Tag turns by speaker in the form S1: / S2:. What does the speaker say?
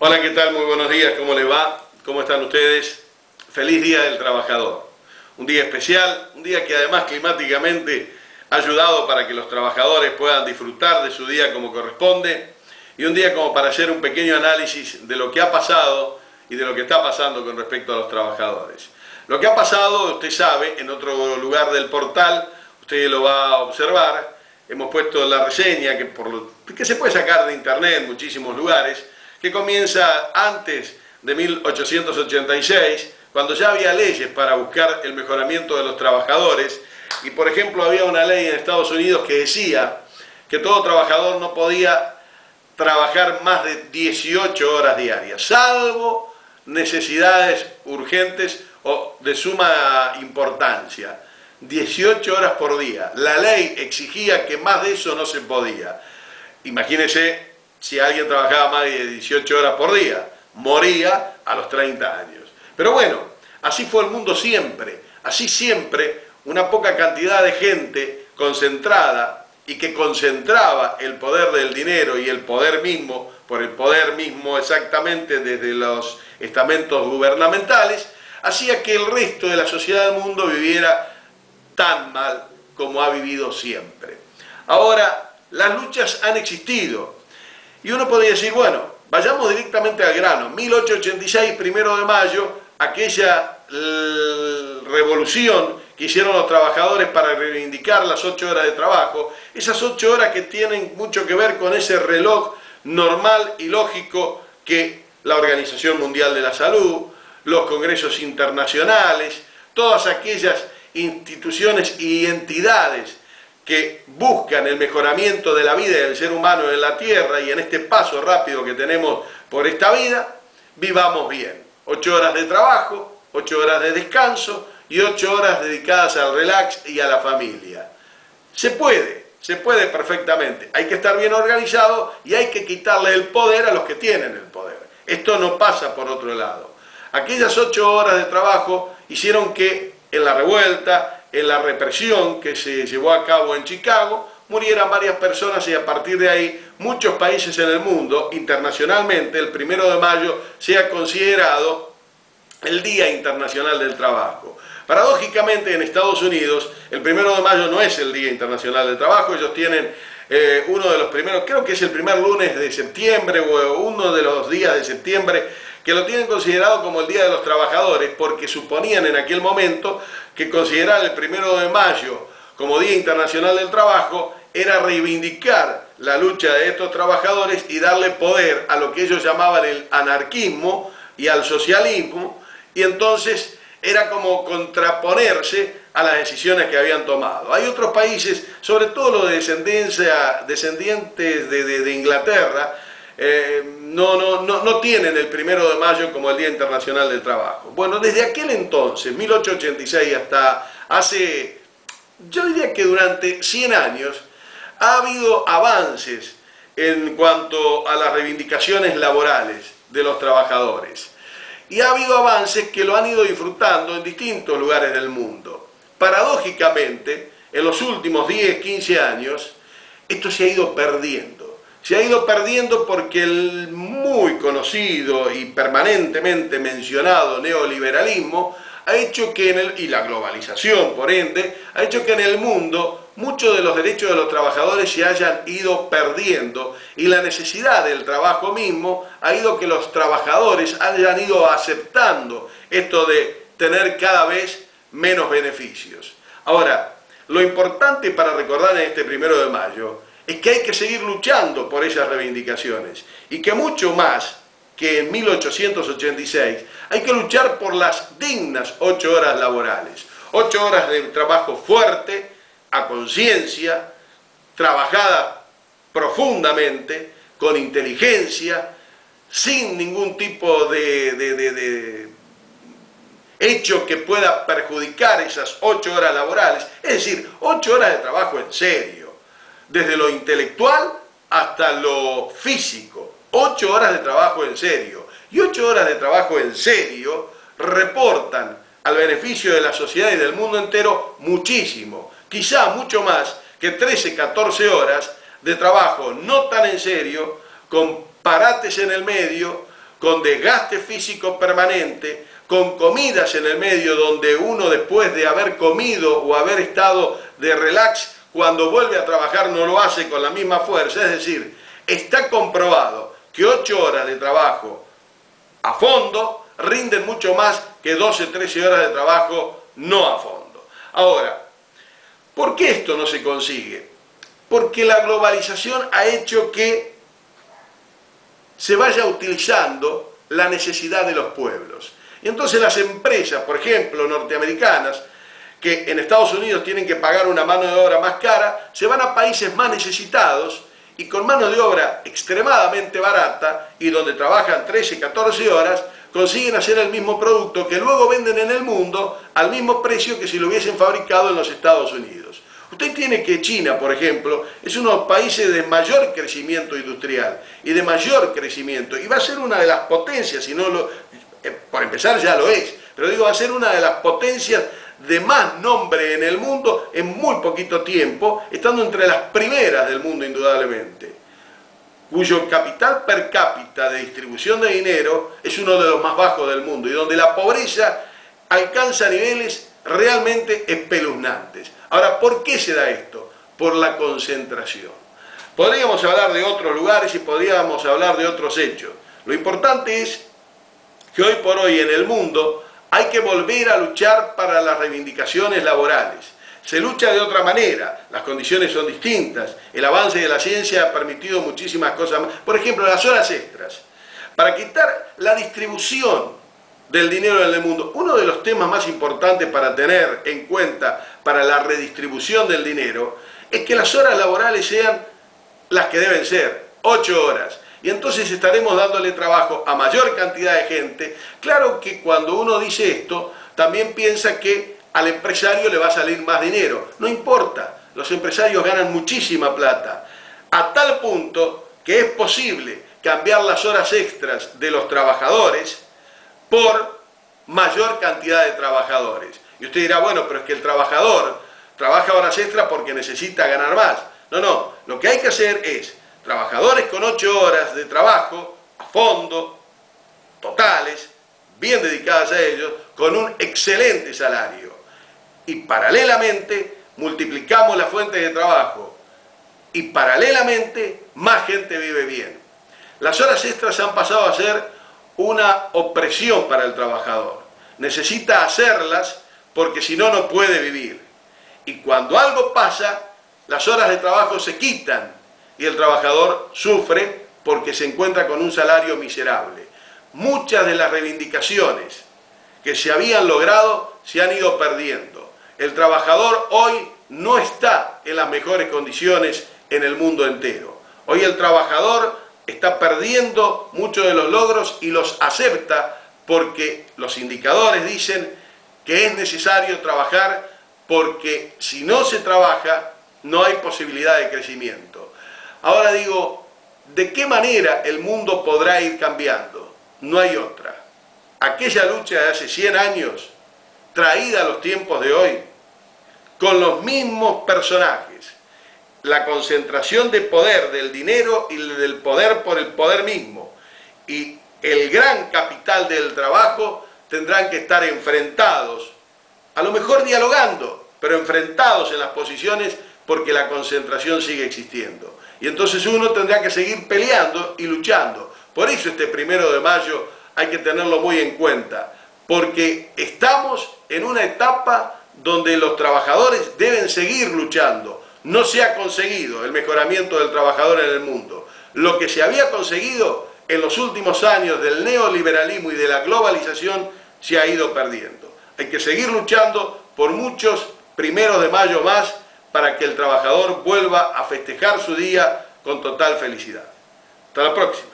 S1: Hola, ¿qué tal? Muy buenos días, ¿cómo les va? ¿Cómo están ustedes? Feliz Día del Trabajador. Un día especial, un día que además climáticamente ha ayudado para que los trabajadores puedan disfrutar de su día como corresponde, y un día como para hacer un pequeño análisis de lo que ha pasado y de lo que está pasando con respecto a los trabajadores. Lo que ha pasado, usted sabe, en otro lugar del portal, usted lo va a observar, hemos puesto la reseña que se puede sacar de internet en muchísimos lugares, que comienza antes de 1886, cuando ya había leyes para buscar el mejoramiento de los trabajadores, y por ejemplo había una ley en Estados Unidos que decía que todo trabajador no podía trabajar más de 18 horas diarias, salvo necesidades urgentes o de suma importancia. 18 horas por día. La ley exigía que más de eso no se podía. Imagínese si alguien trabajaba más de 18 horas por día, moría a los 30 años. Pero bueno, así fue el mundo siempre. Así siempre una poca cantidad de gente concentrada y que concentraba el poder del dinero y el poder mismo, por el poder mismo exactamente desde los estamentos gubernamentales, hacía que el resto de la sociedad del mundo viviera tan mal como ha vivido siempre. Ahora, las luchas han existido y uno podría decir, bueno, vayamos directamente al grano. 1886, 1 de mayo, aquella revolución que hicieron los trabajadores para reivindicar las 8 horas de trabajo, esas 8 horas que tienen mucho que ver con ese reloj normal y lógico que la Organización Mundial de la Salud, los congresos internacionales, todas aquellas instituciones y entidades que buscan el mejoramiento de la vida del ser humano en la tierra y en este paso rápido que tenemos por esta vida, vivamos bien. 8 horas de trabajo, 8 horas de descanso y 8 horas dedicadas al relax y a la familia. Se puede perfectamente. Hay que estar bien organizado y hay que quitarle el poder a los que tienen el poder. Esto no pasa por otro lado. Aquellas 8 horas de trabajo hicieron que en la revuelta, en la represión que se llevó a cabo en Chicago, murieran varias personas y a partir de ahí muchos países en el mundo, internacionalmente, el 1 de mayo sea considerado el Día Internacional del Trabajo. Paradójicamente en Estados Unidos el 1 de mayo no es el Día Internacional del Trabajo, ellos tienen uno de los primeros, creo que es el primer lunes de septiembre o uno de los días de septiembre, que lo tienen considerado como el Día de los Trabajadores, porque suponían en aquel momento que considerar el 1 de mayo como Día Internacional del Trabajo era reivindicar la lucha de estos trabajadores y darle poder a lo que ellos llamaban el anarquismo y al socialismo, y entonces era como contraponerse a las decisiones que habían tomado. Hay otros países, sobre todo los de descendientes de Inglaterra, no tienen el 1 de mayo como el Día Internacional del Trabajo. Bueno, desde aquel entonces, 1886, hasta hace, yo diría que durante 100 años, ha habido avances en cuanto a las reivindicaciones laborales de los trabajadores. Y ha habido avances que lo han ido disfrutando en distintos lugares del mundo. Paradójicamente, en los últimos 10, 15 años, esto se ha ido perdiendo. Se ha ido perdiendo porque el muy conocido y permanentemente mencionado neoliberalismo ha hecho que y la globalización, por ende, ha hecho que en el mundo muchos de los derechos de los trabajadores se hayan ido perdiendo y la necesidad del trabajo mismo ha ido que los trabajadores hayan ido aceptando esto de tener cada vez menos beneficios. Ahora, lo importante para recordar en este 1 de mayo es que hay que seguir luchando por esas reivindicaciones y que mucho más que en 1886 hay que luchar por las dignas 8 horas laborales, 8 horas de trabajo fuerte, a conciencia, trabajada profundamente, con inteligencia, sin ningún tipo de hecho que pueda perjudicar esas 8 horas laborales, es decir, 8 horas de trabajo en serio, desde lo intelectual hasta lo físico, 8 horas de trabajo en serio. Y 8 horas de trabajo en serio reportan al beneficio de la sociedad y del mundo entero muchísimo, quizá mucho más que 13, 14 horas de trabajo no tan en serio, con parates en el medio, con desgaste físico permanente, con comidas en el medio donde uno después de haber comido o haber estado de relax, cuando vuelve a trabajar no lo hace con la misma fuerza. Es decir, está comprobado que 8 horas de trabajo a fondo rinden mucho más que 12, 13 horas de trabajo no a fondo. Ahora, ¿por qué esto no se consigue? Porque la globalización ha hecho que se vaya utilizando la necesidad de los pueblos. Y entonces las empresas, por ejemplo, norteamericanas, que en Estados Unidos tienen que pagar una mano de obra más cara, se van a países más necesitados y con mano de obra extremadamente barata y donde trabajan 13, 14 horas, consiguen hacer el mismo producto que luego venden en el mundo al mismo precio que si lo hubiesen fabricado en los Estados Unidos. Usted tiene que China, por ejemplo, es uno de los países de mayor crecimiento industrial y de mayor crecimiento, y va a ser una de las potencias, si no lo, por empezar ya lo es, pero digo, va a ser una de las potencias de más nombre en el mundo en muy poquito tiempo, estando entre las primeras del mundo indudablemente, cuyo capital per cápita de distribución de dinero es uno de los más bajos del mundo y donde la pobreza alcanza niveles realmente espeluznantes. Ahora, ¿por qué se da esto? Por la concentración. Podríamos hablar de otros lugares y podríamos hablar de otros hechos. Lo importante es que hoy por hoy en el mundo hay que volver a luchar para las reivindicaciones laborales. Se lucha de otra manera, las condiciones son distintas, el avance de la ciencia ha permitido muchísimas cosas más. Por ejemplo, las horas extras. Para quitar la distribución del dinero en el mundo, uno de los temas más importantes para tener en cuenta para la redistribución del dinero es que las horas laborales sean las que deben ser, 8 horas. Y entonces estaremos dándole trabajo a mayor cantidad de gente. Claro que cuando uno dice esto, también piensa que al empresario le va a salir más dinero. No importa, los empresarios ganan muchísima plata, a tal punto que es posible cambiar las horas extras de los trabajadores por mayor cantidad de trabajadores. Y usted dirá, bueno, pero es que el trabajador trabaja horas extras porque necesita ganar más. No, no, lo que hay que hacer es trabajadores con 8 horas de trabajo, a fondo, totales, bien dedicadas a ellos, con un excelente salario. Y paralelamente multiplicamos la fuente de trabajo y paralelamente más gente vive bien. Las horas extras han pasado a ser una opresión para el trabajador. Necesita hacerlas porque si no, no puede vivir. Y cuando algo pasa, las horas de trabajo se quitan y el trabajador sufre porque se encuentra con un salario miserable. Muchas de las reivindicaciones que se habían logrado se han ido perdiendo. El trabajador hoy no está en las mejores condiciones en el mundo entero. Hoy el trabajador está perdiendo muchos de los logros y los acepta porque los indicadores dicen que es necesario trabajar porque si no se trabaja no hay posibilidad de crecimiento. Ahora digo, ¿de qué manera el mundo podrá ir cambiando? No hay otra. Aquella lucha de hace 100 años, traída a los tiempos de hoy, con los mismos personajes, la concentración de poder del dinero y del poder por el poder mismo, y el gran capital del trabajo tendrán que estar enfrentados, a lo mejor dialogando, pero enfrentados en las posiciones porque la concentración sigue existiendo. Y entonces uno tendrá que seguir peleando y luchando. Por eso este 1 de mayo hay que tenerlo muy en cuenta, porque estamos en una etapa donde los trabajadores deben seguir luchando. No se ha conseguido el mejoramiento del trabajador en el mundo. Lo que se había conseguido en los últimos años del neoliberalismo y de la globalización se ha ido perdiendo. Hay que seguir luchando por muchos 1 de mayo más para que el trabajador vuelva a festejar su día con total felicidad. Hasta la próxima.